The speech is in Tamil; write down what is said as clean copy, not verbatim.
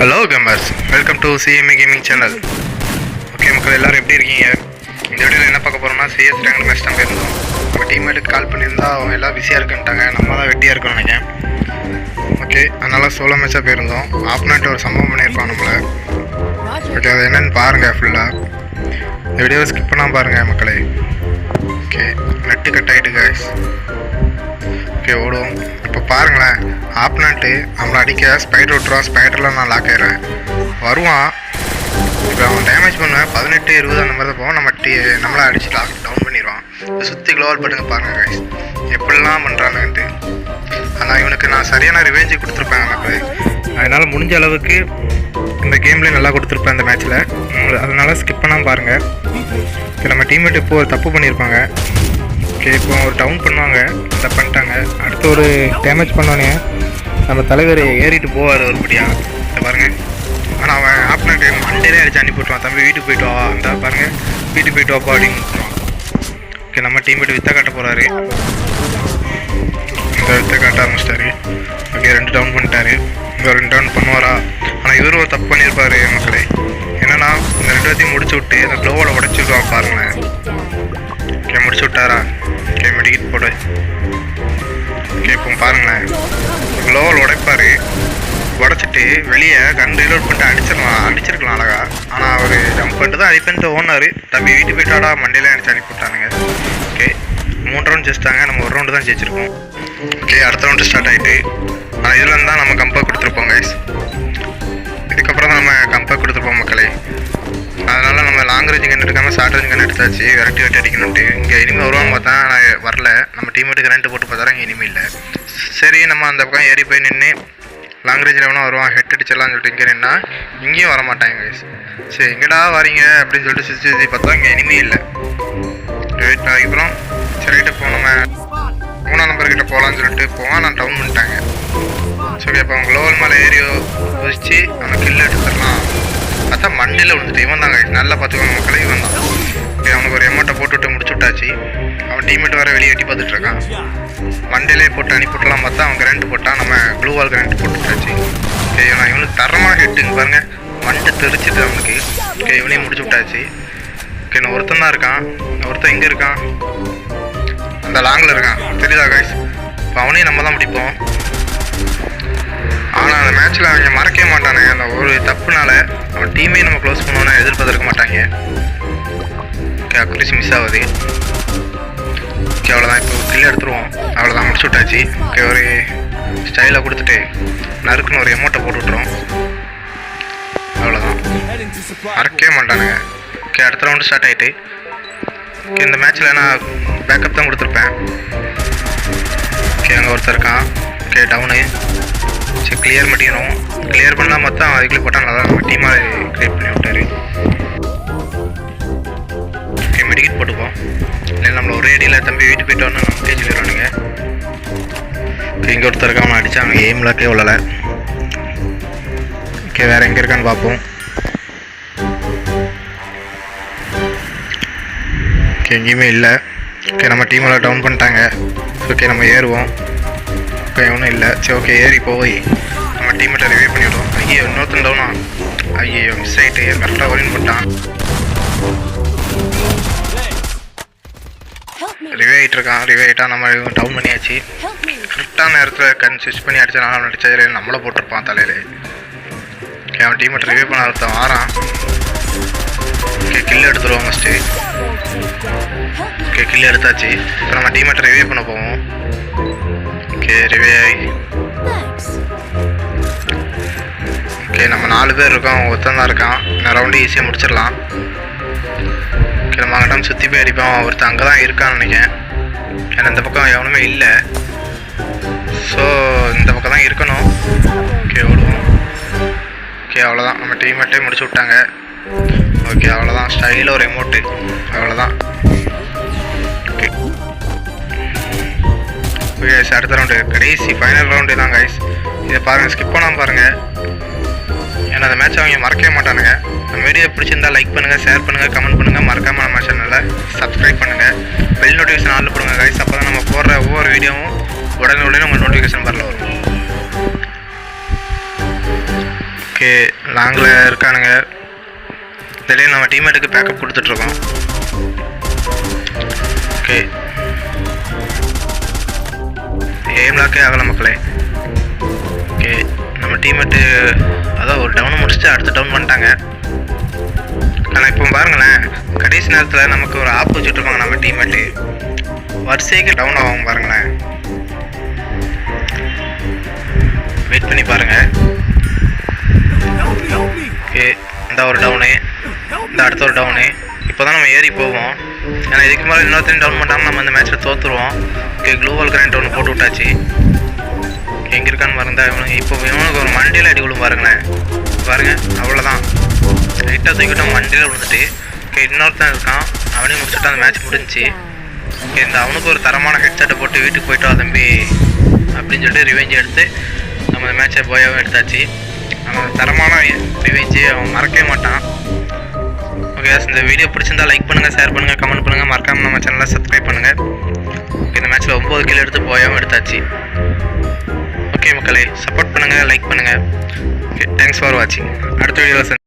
Hello gamers, welcome to CMA gaming channel. Okay மக்கள், எல்லோரும் எப்படி இருக்கீங்க? இந்த வீடியோவில் என்ன பார்க்க போகிறோம்னா, சிஎஸ் ரேங்க் மேட்ச் தான் போயிருந்தோம். நம்ம டீம்மேட்டுக்கு கால் பண்ணியிருந்தா அவங்க எல்லாம் பிஸியாக இருக்குன்ட்டாங்க. நம்ம தான் வெட்டியாக இருக்கோம் நினைக்கிறேன். ஓகே, அதனால் சோலோ மேட்சாக போயிருந்தோம். ஆப்னட் ஒரு சம்பவம் பண்ணியிருப்பான் நம்மளை. ஓகே, அது என்னென்னு பாருங்கள் ஃபுல்லாக. இந்த வீடியோவை ஸ்கிப் பண்ணாமல் பாருங்கள் மக்களே. ஓகே, நெட்டு கட் ஆகிட்டு கைஸ். ஓகே, ஓடுவோம். இப்போ பாருங்களேன், ஆப்னட்டு நம்மளை அடிக்க ஸ்பைடர் விட்டுருவான். ஸ்பைடரில் நான் லாக் ஆயிடுறேன். வருவான். இப்போ அவன் டேமேஜ் பண்ணுவேன் 18-20 அந்த மாதிரி தான் போவோம். நம்மளை அடிச்சு லாக் டவுன் பண்ணிடுவான். இப்போ சுற்றி க்ளோவல் பண்ணுங்க பாருங்கள் கைஸ், எப்படிலாம் பண்ணுறானுன்ட்டு. ஆனால் இவனுக்கு நான் சரியான ரிவெஞ்சு கொடுத்துருப்பேன் எனக்கு. அதனால் முடிஞ்ச அளவுக்கு இந்த கேம்லேயே நல்லா கொடுத்துருப்பேன் இந்த மேட்ச்சில். அதனால் ஸ்கிப் பண்ணாமல் பாருங்கள். இப்போ நம்ம டீம்மேட் இப்போ ஒரு தப்பு பண்ணியிருப்பாங்க. ஓகே, இப்போ ஒரு டவுன் பண்ணுவாங்க, அதை பண்ணிட்டாங்க. அடுத்து ஒரு டேமேஜ் பண்ணோன்னே நம்ம தலைவர் ஏறிட்டு போவார் ஒருபடியாக. இதை பாருங்கள். ஆனால் அவன் ஆப்னட் மண்டேலே அடித்து அனுப்பிவிட்டுருவான். தம்பி வீட்டுக்கு போய்ட்டு வா, அந்த பாருங்கள் வீட்டுக்கு போய்ட்டு வாப்பா அப்படின்னு விட்டுருவான். ஓகே, நம்ம டீம்மேட் வித்த காட்ட போகிறாரு. இந்த வித்த காட்ட ஆரம்பிச்சிட்டாரு. ஓகே, 2 டவுன் பண்ணிட்டாரு. இந்த 2 டவுன் பண்ணுவாரா? ஆனால் இவரும் ஒரு தப்பு பண்ணியிருப்பார் மக்களே. என்னென்னா, இந்த 2 பேர்த்தையும் முடிச்சு விட்டு இந்த க்ளோவில் உடச்சிடுவான் பாருங்களேன். ஓகே, முடிச்சு விட்டாரா? ஓகே, மெடிக்கெட் போடு. ஓகே, இப்போ பாருங்களேன், க்ளோவில் உடைப்பார். உடச்சிட்டு வெளியே கன் ரீலோட் பண்ணிட்டு அடிச்சிருக்கலாம் அழகா. ஆனால் அவர் ஜம்ப் பண்ணிட்டு தான் அடிப்பேன்ட்டு ஓடினார். தம்பி வீட்டு போய்ட்டாடா மண்டையிலே அடிச்சு அனுப்பி விட்டானுங்க. ஓகே, 3 ரவுண்ட் ஜெயிச்சிட்டாங்க. நம்ம 1 ரவுண்டு தான் ஜெயிச்சிருக்கோம். ஓகே, அடுத்த ரவுண்டு ஸ்டார்ட் ஆகிட்டு. ஆனால் இதில் தான் நம்ம கம்பேக் கொடுத்துருப்போம் கைஸ். இதுக்கப்புறம் தான் நம்ம கம்பேக் கொடுத்துருப்போம் மக்களே. அதனால் நம்ம லாங் ரேஞ்ச் கன் எடுக்காமல் ஷார்ட் ரேஞ்ச் கன் எடுத்தாச்சு. விரட்டி அடிக்கணும்ட்டு. இங்கே இனிமேல் வருவாங்க பார்த்தா நான் வரல. நம்ம டீம்மேட்டுக்கு 2 போட்டு பார்த்தா இங்கே இனிமேல் இல்லை. சரி, நம்ம அந்த பக்கம் ஏறி போய் நின்று லாங் ரேஞ்சில் எவனா வருவான் ஹெட் அடிச்சிடலாம்னு சொல்லிட்டு இங்கே நின்னா இங்கேயும் வர மாட்டாங்க கைஸ். சரி, எங்கடா வரீங்க அப்படின்னு சொல்லிட்டு சுற்றி பார்த்தா இங்கே இனிமேல் இல்லை. வெயிட் அப்புறம் சரிட்டு இப்போ நம்ம 3ஆம் நம்பர்கிட்ட போகலான்னு சொல்லிட்டு போவான். நான் டவுன் பண்ணிட்டாங்க. சரி, அப்போ அவங்க க்ளோவல் மேலே ஏறி வச்சு அந்த கில்ல எடுத்துடலாம். அதான் மண்டியில் விழுந்துட்டு இவன் தாங்க நல்லா பார்த்துக்கோங்க மக்களே. இவன் தான். அவனுக்கு ஒரு எமௌண்ட்டை போட்டுவிட்டு முடிச்சு விட்டாச்சு. அவன் டீம்மேட் வேறு வெளியே எட்டி பார்த்துட்டு இருக்கான். மண்டிலே போட்டு அனுப்பிவிட்டலாம் பார்த்தா அவன் கரண்ட் போட்டான். நம்ம ப்ளூ வால் கரண்ட் போட்டுட்டாச்சு. ஓகே, இவனுக்கு தரமாக ஹெட்டுங்க பாருங்கள். மண்டை தெரிச்சிட்டு அவனுக்கு. ஓகே, இவனையும் முடிச்சு விட்டாச்சு. ஓகே, நான் ஒருத்தன் தான் இருக்கான். ஒருத்தன் எங்கே இருக்கான்? அந்த லாங்கில் இருக்கான், தெரியுதா கைஸ்? இப்போ அவனையும் நம்ம தான் முடிப்போம். ஆனால் அந்த மேட்ச்சில் அவங்க மறக்கவே மாட்டானுங்க. அந்த ஒரு தப்புனால அவன் டீமே நம்ம க்ளோஸ் பண்ணோன்னு எதிர்பார்த்துருக்க மாட்டாங்க. ஓகே, அக்யூரசி மிஸ் ஆகுது. ஓகே, அவ்வளோதான். இப்போ கில் எடுத்துருவோம். அவ்வளோதான், முடிச்சு விட்டாச்சு. ஓகே, ஒரு ஸ்டைலாக கொடுத்துட்டு நறுக்குன்னு ஒரு எமௌண்ட்டை போட்டு விட்ருவோம். அவ்வளோதான், மறக்கவே மாட்டானுங்க. ஓகே, அடுத்த ரவுண்டு ஸ்டார்ட் ஆகிட்டு. ஓகே, இந்த மேட்ச்சில் நான் பேக்கப் தான் கொடுத்துருப்பேன். ஓகே, அங்கே ஒருத்தர் இருக்கான். Okay, down. சரி, கிளியர் பண்ணிக்கணும். கிளியர் பண்ணால் மொத்தம் அதுக்குள்ளே போட்டால் நல்லா நம்ம டீமாக கிரியேட் பண்ணி விட்டார். ஓகே, மெடிக்கெட் போட்டுப்போம். இல்லை நம்மளை ஒரே அடியில் தம்பி வீட்டு போய்ட்டு வரணும் நம்ம தேய்ச்சி போயிடுவானுங்க. ஓகே, இங்கே ஒருத்தர் இருக்கான். அவனை அடித்தா அவனுக்கு எய்ம்லாக்கே உள்ளலை. ஓகே, வேறு எங்கே இருக்கான்னு பார்ப்போம். ஓகே, எங்கேயுமே இல்லை. ஓகே, நம்ம டீமெல்லாம் டவுன் பண்ணிட்டாங்க. ஓகே, நம்ம ஏறுவோம். ஓகே, ஒன்றும் இல்லை. சரி, ஓகே, ஏறி போய் நம்ம டீமெட்டை ரிவே பண்ணிவிடுவோம். ஐயோ, இன்னொருத்தன் டவுனா? ஐயோ, மிஸ் ஆகிட்டு கரெக்டாக ஒரின் பண்ணிட்டான். ரிவே ஆகிட்டுருக்கான். ரிவே ஆகிட்டா நம்ம டவுன் பண்ணியாச்சு. கரெக்டான நேரத்தில் கண் ஸ்விட்ச் பண்ணி அடித்தா அவன் அடித்ததில் நம்மளை போட்டிருப்பான் தலையில். ஓகே, அவன் டீமெட்டை ரிவே பண்ண ஒருத்தன் வாரான். ஓகே, கில் எடுத்துருவோம் ஃபஸ்ட்டு. ஓகே, கில் எடுத்தாச்சு. இப்போ நம்ம டீமெட்டை ரிவே பண்ண போவோம். ஓகே, ரிவே ஆகி. ஓகே, நம்ம 4 பேர் இருக்கோம். ஒருத்தன் தான் இருக்கான். நான் ரவுண்டு ஈஸியாக முடிச்சிடலாம். ஓகே, நம்ம அங்கிட்ட சுற்றி போய் அடிப்போம். ஒருத்தன் அங்கே தான் இருக்கான்னு நினைக்கிறேன். ஏன்னா இந்த பக்கம் எவனுமே இல்லை. ஸோ இந்த பக்கம் தான் இருக்கணும். ஓகே, ஓடுவோம். ஓகே, அவ்வளோதான். நம்ம டீம்மேட்டே முடிச்சு விட்டாங்க. ஓகே, அவ்வளோதான். ஸ்டைலில் ஒரு எமௌண்ட்டு. அவ்வளோதான். ஓகே, ஓகே, அடுத்த ரவுண்டு கடைசி ஃபைனல் ரவுண்டு தான் கைஸ். இதை பாருங்கள், ஸ்கிப் பண்ணாமல் பாருங்கள். ஏன்னா அந்த மேட்ச் அவங்க மறக்கவே மாட்டானுங்க. நம்ம வீடியோ பிடிச்சிருந்தால் லைக் பண்ணுங்கள், ஷேர் பண்ணுங்கள், கமெண்ட் பண்ணுங்கள். மறக்காமல் நம்ம சேனலை சப்ஸ்கிரைப் பண்ணுங்கள். பெல் நோட்டிஃபிகேஷன் ஆல் போடுங்க கைஸ். அப்போ தான் நம்ம போடுற ஒவ்வொரு வீடியோவும் உடனே உங்கள் நோட்டிஃபிகேஷன் வரல வரும். ஓகே லாங்கில் இருக்கானுங்க. இதுலேயே நம்ம டீம்மேட்டுக்கு பேக்கப் கொடுத்துட்ருக்கோம். ஓகே எய்ம் லாக்கே ஆகலை மக்களே. ஓகே நம்ம டீம்மேட்டு அதான் ஒரு டவுன் முடிச்சுட்டு அடுத்த டவுன் பண்ணிட்டாங்க. ஆனால் இப்போ பாருங்களேன், கடைசி நேரத்தில் நமக்கு ஒரு ஆப்போசிட் இருப்பாங்க நம்ம டீம்மேட்டு வரிசைக்கு டவுன் ஆகும் பாருங்களேன். வெயிட் பண்ணி பாருங்கள். ஓகே இந்த ஒரு டவுனு, இந்த அடுத்த ஒரு டவுனு. இப்போ தான் நம்ம ஏறி போவோம். ஏன்னா இதுக்கு மேலே இன்னொருத்தையும் டவுன் பண்ணாமல் நம்ம இந்த மேட்ச்சில் தோற்றுருவோம். ஓகே க்ளூவால் கிராண்ட் ஒன்று போட்டு விட்டாச்சு. எங்கே இருக்கான்னு பாருங்க. இப்போ இவனுக்கு ஒரு மண்டியில் அடி விழும் பாருங்களேன். பாருங்கள் அவ்வளோதான், லைட்டாக தூக்கிட்டோம் மண்டியில் விழுந்துட்டு. ஓகே இன்னொருத்தன் இருக்கான், அவனையும் முடிச்சுட்டு அந்த மேட்ச் முடிஞ்சிச்சு. ஓகே இந்த அவனுக்கு ஒரு தரமான ஹெட்செட்டை போட்டு வீட்டுக்கு போயிட்டு வா தம்பி அப்படின்னு சொல்லிட்டு ரிவெஞ்ச் எடுத்து நம்ம இந்த மேட்சை போயாவும் எடுத்தாச்சு. நம்ம தரமான ரிவெஞ்சு அவன் மறக்கவே மாட்டான். ஓகே இந்த வீடியோ பிடிச்சிருந்தா லைக் பண்ணுங்கள், ஷேர் பண்ணுங்கள், கமெண்ட் பண்ணுங்கள், மறக்காமல் நம்ம சேனலை சப்ஸ்கிரைப் பண்ணுங்கள். ஓகே இந்த மேட்ச்சில் 9 கிலோ எடுத்து போயாவும் எடுத்தாச்சு. ஓகே மக்களே சப்போர்ட் பண்ணுங்கள், லைக் பண்ணுங்கள். ஓகே தேங்க்ஸ் ஃபார் வாட்சிங். அடுத்த வீடியோவில்